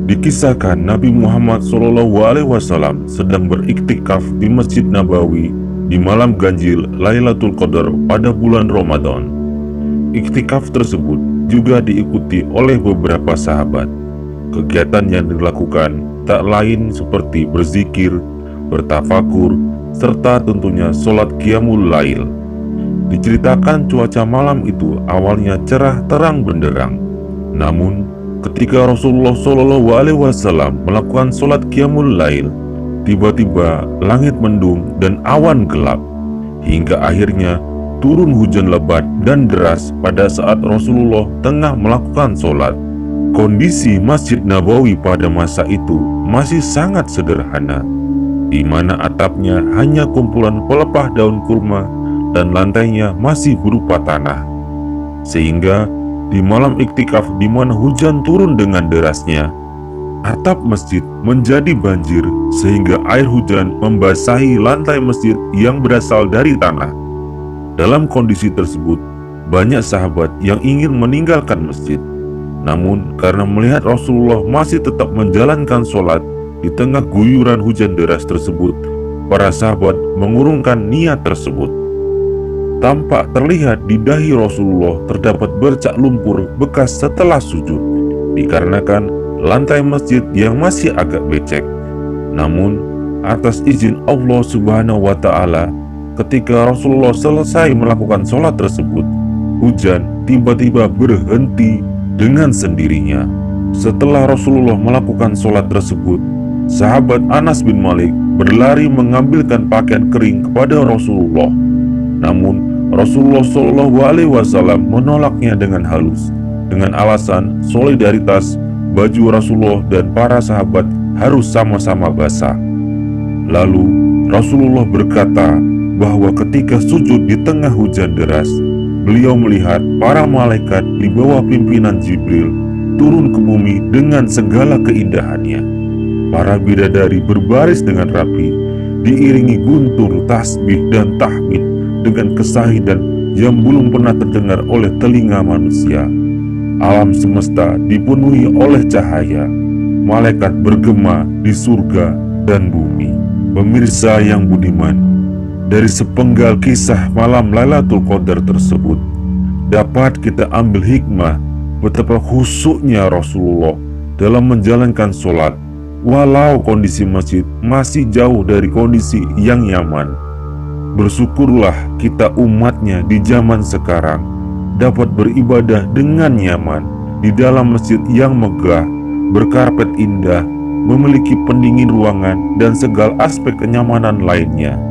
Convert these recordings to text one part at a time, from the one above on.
Dikisahkan Nabi Muhammad SAW sedang beriktikaf di Masjid Nabawi di malam ganjil Lailatul Qadar pada bulan Ramadan. Iktikaf tersebut juga diikuti oleh beberapa sahabat. Kegiatan yang dilakukan tak lain seperti berzikir, bertafakur, serta tentunya sholat qiyamul lail. Diceritakan cuaca malam itu awalnya cerah terang benderang. Namun ketika Rasulullah SAW melakukan sholat qiyamul lail, tiba-tiba langit mendung dan awan gelap, hingga akhirnya turun hujan lebat dan deras pada saat Rasulullah tengah melakukan sholat. Kondisi Masjid Nabawi pada masa itu masih sangat sederhana, di mana atapnya hanya kumpulan pelepah daun kurma dan lantainya masih berupa tanah. Sehingga di malam iktikaf di mana hujan turun dengan derasnya, atap masjid menjadi banjir sehingga air hujan membasahi lantai masjid yang berasal dari tanah. Dalam kondisi tersebut, banyak sahabat yang ingin meninggalkan masjid. Namun karena melihat Rasulullah masih tetap menjalankan sholat di tengah guyuran hujan deras tersebut, para sahabat mengurungkan niat tersebut. Tampak terlihat di dahi Rasulullah terdapat bercak lumpur bekas setelah sujud, dikarenakan lantai masjid yang masih agak becek. Namun, atas izin Allah Subhanahu wa Ta'ala, ketika Rasulullah selesai melakukan sholat tersebut, hujan tiba-tiba berhenti dengan sendirinya. Setelah Rasulullah melakukan sholat tersebut, sahabat Anas bin Malik berlari mengambilkan pakaian kering kepada Rasulullah. Namun Rasulullah SAW menolaknya dengan halus, dengan alasan solidaritas baju Rasulullah dan para sahabat harus sama-sama basah. Lalu Rasulullah berkata bahwa ketika sujud di tengah hujan deras, beliau melihat para malaikat di bawah pimpinan Jibril turun ke bumi dengan segala keindahannya. Para bidadari berbaris dengan rapi, diiringi guntur, tasbih, dan tahmid dengan kesahidan yang belum pernah terdengar oleh telinga manusia. Alam semesta dipenuhi oleh cahaya, malaikat bergema di surga dan bumi. Pemirsa yang budiman, dari sepenggal kisah malam Lailatul Qadar tersebut dapat kita ambil hikmah betapa khusyuknya Rasulullah dalam menjalankan sholat, walau kondisi masjid masih jauh dari kondisi yang nyaman. Bersyukurlah kita umatnya di zaman sekarang dapat beribadah dengan nyaman di dalam masjid yang megah, berkarpet indah, memiliki pendingin ruangan dan segala aspek kenyamanan lainnya.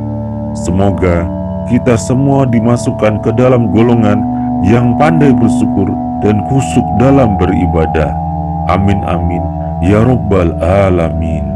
Semoga kita semua dimasukkan ke dalam golongan yang pandai bersyukur dan khusyuk dalam beribadah. Amin amin ya rabbal alamin.